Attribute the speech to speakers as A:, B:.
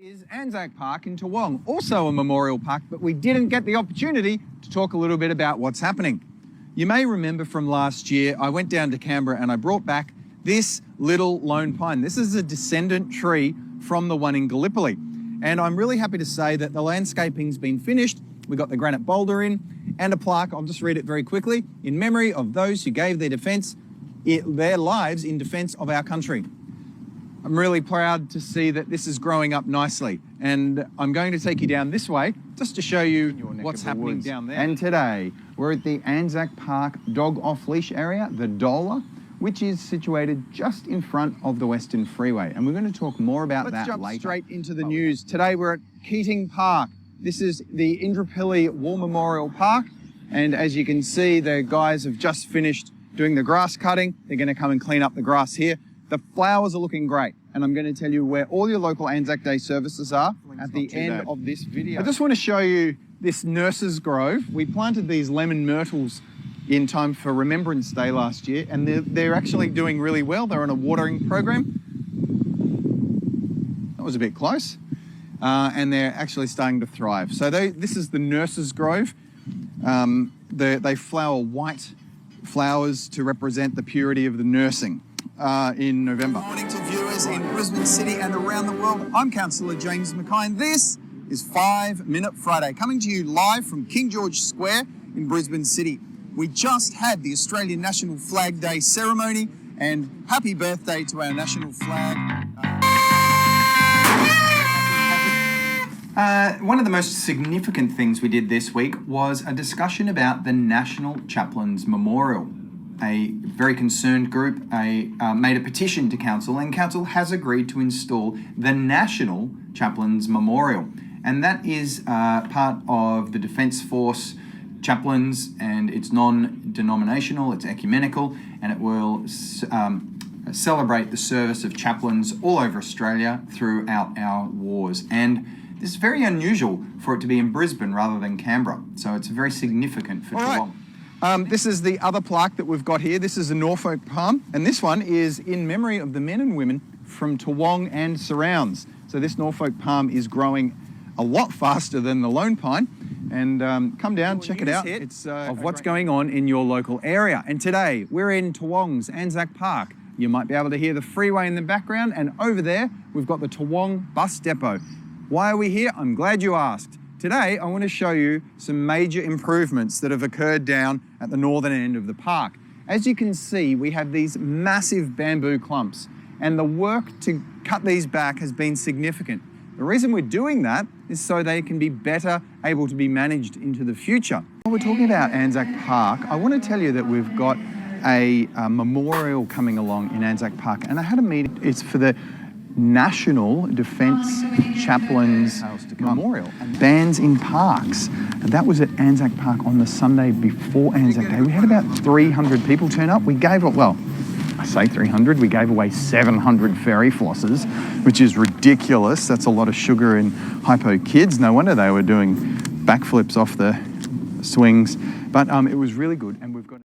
A: Is Anzac Park in Toowong, also a memorial park, but we didn't get the opportunity to talk a little bit about what's happening. You may remember from last year, I went down to Canberra and I brought back this little lone pine. This is a descendant tree from the one in Gallipoli. And I'm really happy to say that the landscaping's been finished. We got the granite boulder in and a plaque, I'll just read it very quickly, in memory of those who gave their lives in defence of our country. I'm really proud to see that this is growing up nicely, and I'm going to take you down this way just to show you what's happening down there. And today we're at the Anzac Park dog off-leash area, the Dola, which is situated just in front of the Western Freeway, and we're going to talk more about that later. Let's jump straight into the news. Today we're at Keating Park. This is the Indooroopilly War Memorial Park, and as you can see, the guys have just finished doing the grass cutting. They're going to come and clean up the grass here. The flowers are looking great, and I'm going to tell you where all your local Anzac Day services are at the end of this video. I just want to show you this Nurses Grove. We planted these lemon myrtles in time for Remembrance Day last year, and they're actually doing really well. They're on a watering program. That was a bit close. And they're actually starting to thrive. So this is the Nurses Grove. They flower white flowers to represent the purity of the nursing. In November. Good morning to viewers in Brisbane City and around the world. I'm Councillor James Mackay, and this is 5 Minute Friday, coming to you live from King George Square in Brisbane City. We just had the Australian National Flag Day ceremony, and happy birthday to our national flag. One of the most significant things we did this week was a discussion about the National Chaplains Memorial. A very concerned group made a petition to Council, and Council has agreed to install the National Chaplains Memorial. And that is part of the Defence Force Chaplains, and it's non-denominational, it's ecumenical, and it will celebrate the service of chaplains all over Australia throughout our wars. And this is very unusual for it to be in Brisbane rather than Canberra, so it's very significant for Toowong. This is the other plaque that we've got here. This is a Norfolk palm, and this one is in memory of the men and women from Toowong and surrounds. So this Norfolk palm is growing a lot faster than the lone pine. And come down, check it out. It's of what's going on in your local area. And today we're in Toowong's Anzac Park. You might be able to hear the freeway in the background, and over there we've got the Toowong bus depot. Why are we here? I'm glad you asked. Today, I want to show you some major improvements that have occurred down at the northern end of the park. As you can see, we have these massive bamboo clumps, and the work to cut these back has been significant. The reason we're doing that is so they can be better able to be managed into the future. While we're talking about Anzac Park, I want to tell you that we've got a memorial coming along in Anzac Park, and I had a meeting. It's for the National Defence Chaplains Memorial. Bands in Parks. And that was at Anzac Park on the Sunday before Anzac Day. We had about 300 people turn up. We gave, well, I say 300, we gave away 700 fairy flosses, which is ridiculous. That's a lot of sugar in hypo kids. No wonder they were doing backflips off the swings. But it was really good, and we've got